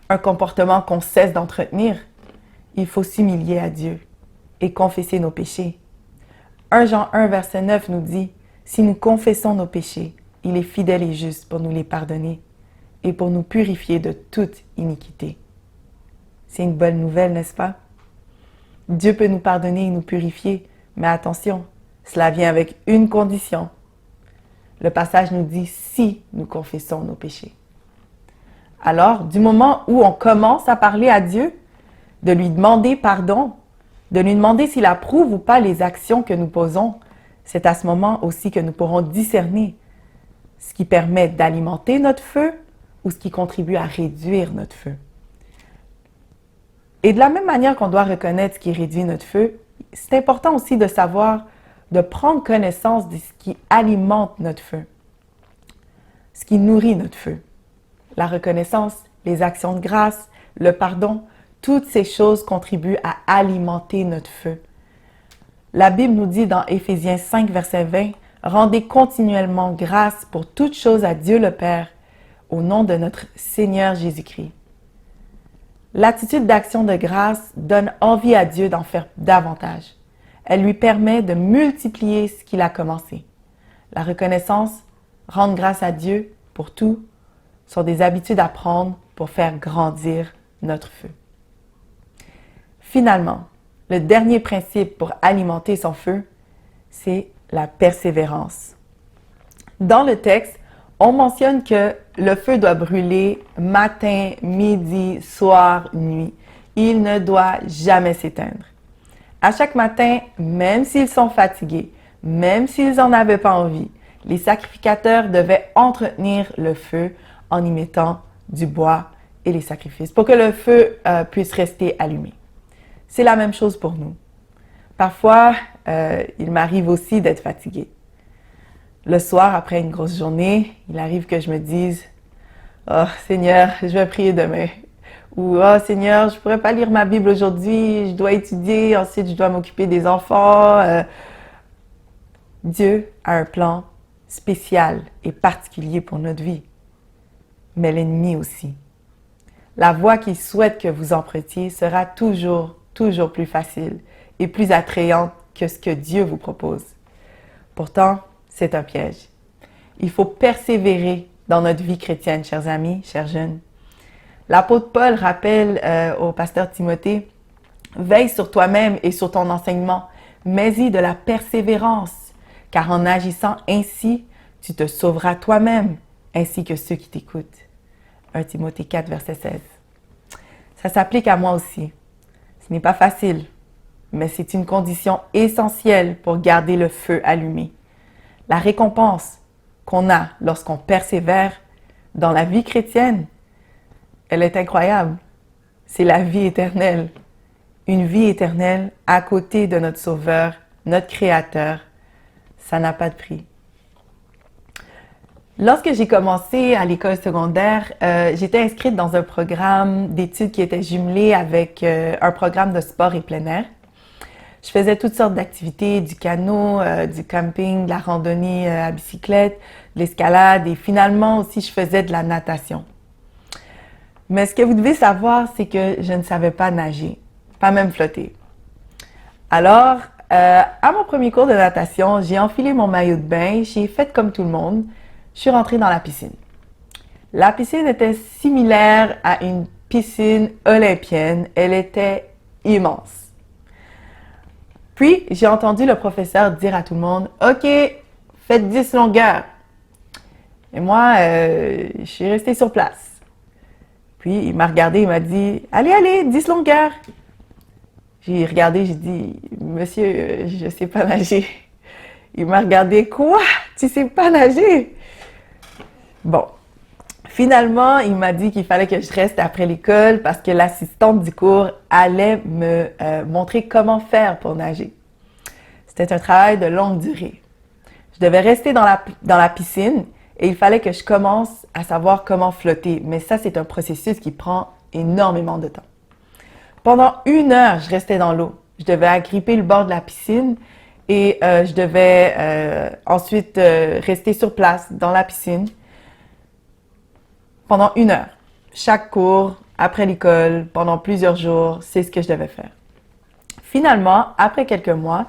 un comportement qu'on cesse d'entretenir. Il faut s'humilier à Dieu et confesser nos péchés. 1 Jean 1, verset 9 nous dit, « Si nous confessons nos péchés, il est fidèle et juste pour nous les pardonner et pour nous purifier de toute iniquité. » C'est une bonne nouvelle, n'est-ce pas? Dieu peut nous pardonner et nous purifier, mais attention, cela vient avec une condition. Le passage nous dit « si nous confessons nos péchés ». Alors, du moment où on commence à parler à Dieu, de lui demander pardon, de lui demander s'il approuve ou pas les actions que nous posons, c'est à ce moment aussi que nous pourrons discerner ce qui permet d'alimenter notre feu ou ce qui contribue à réduire notre feu. Et de la même manière qu'on doit reconnaître ce qui réduit notre feu, c'est important aussi de savoir, de prendre connaissance de ce qui alimente notre feu, ce qui nourrit notre feu. La reconnaissance, les actions de grâce, le pardon, toutes ces choses contribuent à alimenter notre feu. La Bible nous dit dans Éphésiens 5, verset 20, « Rendez continuellement grâce pour toutes choses à Dieu le Père, au nom de notre Seigneur Jésus-Christ. » L'attitude d'action de grâce donne envie à Dieu d'en faire davantage. Elle lui permet de multiplier ce qu'il a commencé. La reconnaissance, rendre grâce à Dieu pour tout, sont des habitudes à prendre pour faire grandir notre feu. Finalement, le dernier principe pour alimenter son feu, c'est la persévérance. Dans le texte, on mentionne que le feu doit brûler matin, midi, soir, nuit. Il ne doit jamais s'éteindre. À chaque matin, même s'ils sont fatigués, même s'ils n'en avaient pas envie, les sacrificateurs devaient entretenir le feu en y mettant du bois et les sacrifices pour que le feu puisse rester allumé. C'est la même chose pour nous. Parfois, il m'arrive aussi d'être fatiguée. Le soir, après une grosse journée, il arrive que je me dise « Oh Seigneur, je vais prier demain. » Ou « Oh Seigneur, je ne pourrais pas lire ma Bible aujourd'hui, je dois étudier, ensuite je dois m'occuper des enfants. » Dieu a un plan spécial et particulier pour notre vie, mais l'ennemi aussi. La voie qu'il souhaite que vous empruntiez sera toujours plus facile et plus attrayante que ce que Dieu vous propose. Pourtant, c'est un piège. Il faut persévérer dans notre vie chrétienne, chers amis, chers jeunes. L'apôtre Paul rappelle au pasteur Timothée, « Veille sur toi-même et sur ton enseignement, mais-y de la persévérance, car en agissant ainsi, tu te sauveras toi-même, ainsi que ceux qui t'écoutent. » 1 Timothée 4, verset 16. Ça s'applique à moi aussi. Ce n'est pas facile, mais c'est une condition essentielle pour garder le feu allumé. La récompense qu'on a lorsqu'on persévère dans la vie chrétienne, elle est incroyable. C'est la vie éternelle. Une vie éternelle à côté de notre Sauveur, notre Créateur. Ça n'a pas de prix. Lorsque j'ai commencé à l'école secondaire, j'étais inscrite dans un programme d'études qui était jumelé avec un programme de sport et plein air. Je faisais toutes sortes d'activités, du canot, du camping, de la randonnée à bicyclette, de l'escalade et finalement aussi je faisais de la natation. Mais ce que vous devez savoir, c'est que je ne savais pas nager, pas même flotter. Alors, à mon premier cours de natation, j'ai enfilé mon maillot de bain, j'ai fait comme tout le monde. Je suis rentrée dans la piscine. La piscine était similaire à une piscine olympienne. Elle était immense. Puis, j'ai entendu le professeur dire à tout le monde, « OK, faites 10 longueurs. » Et moi, je suis restée sur place. Puis, il m'a regardé, il m'a dit, « Allez, allez, 10 longueurs. » J'ai regardé, j'ai dit, « Monsieur, je ne sais pas nager. » Il m'a regardé, « Quoi? Tu sais pas nager? » Bon. Finalement, il m'a dit qu'il fallait que je reste après l'école parce que l'assistante du cours allait me montrer comment faire pour nager. C'était un travail de longue durée. Je devais rester dans la piscine et il fallait que je commence à savoir comment flotter. Mais ça, c'est un processus qui prend énormément de temps. Pendant 1 heure, je restais dans l'eau. Je devais agripper le bord de la piscine et je devais ensuite rester sur place dans la piscine pendant 1 heure. Chaque cours, après l'école, pendant plusieurs jours, c'est ce que je devais faire. Finalement, après quelques mois,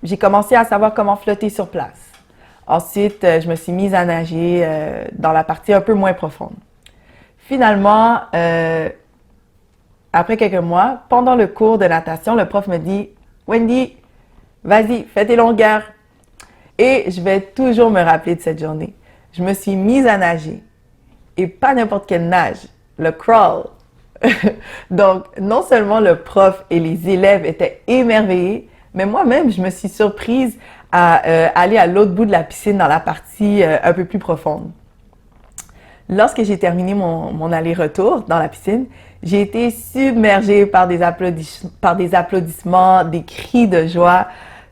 j'ai commencé à savoir comment flotter sur place. Ensuite, je me suis mise à nager dans la partie un peu moins profonde. Finalement, après quelques mois, pendant le cours de natation, le prof me dit « Wendy, vas-y, fais tes longueurs. » Et je vais toujours me rappeler de cette journée. Je me suis mise à nager. Et pas n'importe quelle nage, le crawl. Donc, non seulement le prof et les élèves étaient émerveillés, mais moi-même, je me suis surprise à aller à l'autre bout de la piscine dans la partie un peu plus profonde. Lorsque j'ai terminé mon aller-retour dans la piscine, j'ai été submergée par des applaudissements, des cris de joie.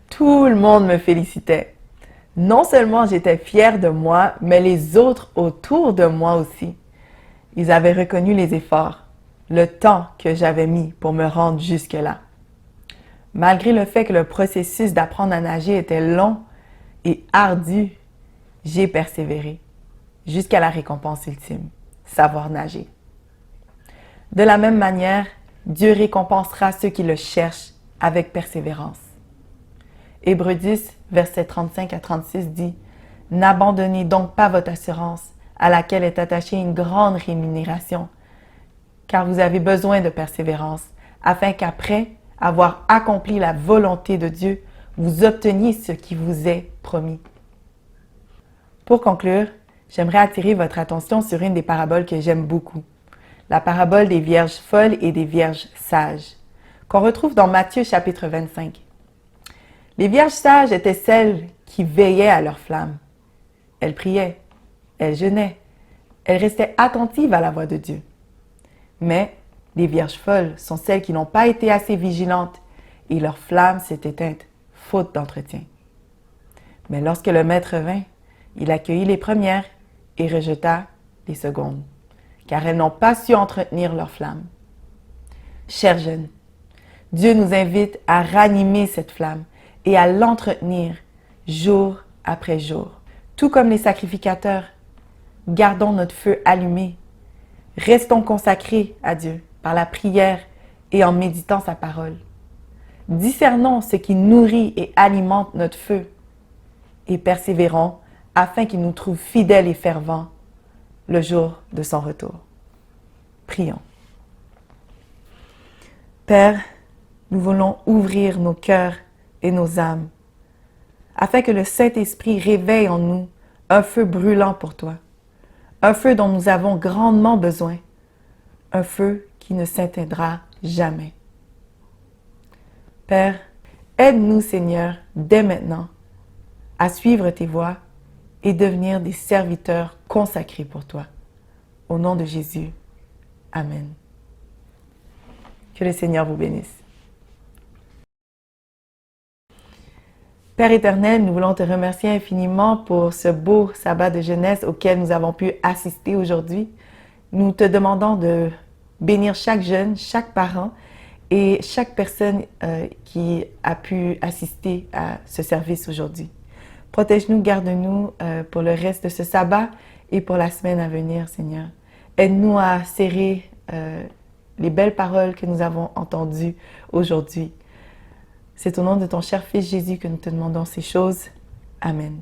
Tout le monde me félicitait. Non seulement j'étais fière de moi, mais les autres autour de moi aussi. Ils avaient reconnu les efforts, le temps que j'avais mis pour me rendre jusque-là. Malgré le fait que le processus d'apprendre à nager était long et ardu, j'ai persévéré jusqu'à la récompense ultime, savoir nager. De la même manière, Dieu récompensera ceux qui le cherchent avec persévérance. Hébreux 10, versets 35 à 36 dit « N'abandonnez donc pas votre assurance, à laquelle est attachée une grande rémunération, car vous avez besoin de persévérance, afin qu'après avoir accompli la volonté de Dieu, vous obteniez ce qui vous est promis. » Pour conclure, j'aimerais attirer votre attention sur une des paraboles que j'aime beaucoup, la parabole des vierges folles et des vierges sages, qu'on retrouve dans Matthieu chapitre 25. Les vierges sages étaient celles qui veillaient à leur flamme. Elles priaient, elles jeûnaient, elles restaient attentives à la voix de Dieu. Mais les vierges folles sont celles qui n'ont pas été assez vigilantes et leur flamme s'est éteinte, faute d'entretien. Mais lorsque le maître vint, il accueillit les premières et rejeta les secondes, car elles n'ont pas su entretenir leur flamme. Chers jeunes, Dieu nous invite à ranimer cette flamme et à l'entretenir jour après jour. Tout comme les sacrificateurs, gardons notre feu allumé. Restons consacrés à Dieu par la prière et en méditant sa parole. Discernons ce qui nourrit et alimente notre feu et persévérons afin qu'il nous trouve fidèles et fervents le jour de son retour. Prions. Père, nous voulons ouvrir nos cœurs et nos âmes, afin que le Saint-Esprit réveille en nous un feu brûlant pour toi, un feu dont nous avons grandement besoin, un feu qui ne s'éteindra jamais. Père, aide-nous, Seigneur, dès maintenant, à suivre tes voies et devenir des serviteurs consacrés pour toi. Au nom de Jésus, Amen. Que le Seigneur vous bénisse. Père éternel, nous voulons te remercier infiniment pour ce beau sabbat de jeunesse auquel nous avons pu assister aujourd'hui. Nous te demandons de bénir chaque jeune, chaque parent et chaque personne qui a pu assister à ce service aujourd'hui. Protège-nous, garde-nous pour le reste de ce sabbat et pour la semaine à venir, Seigneur. Aide-nous à serrer les belles paroles que nous avons entendues aujourd'hui. C'est au nom de ton cher Fils Jésus que nous te demandons ces choses. Amen.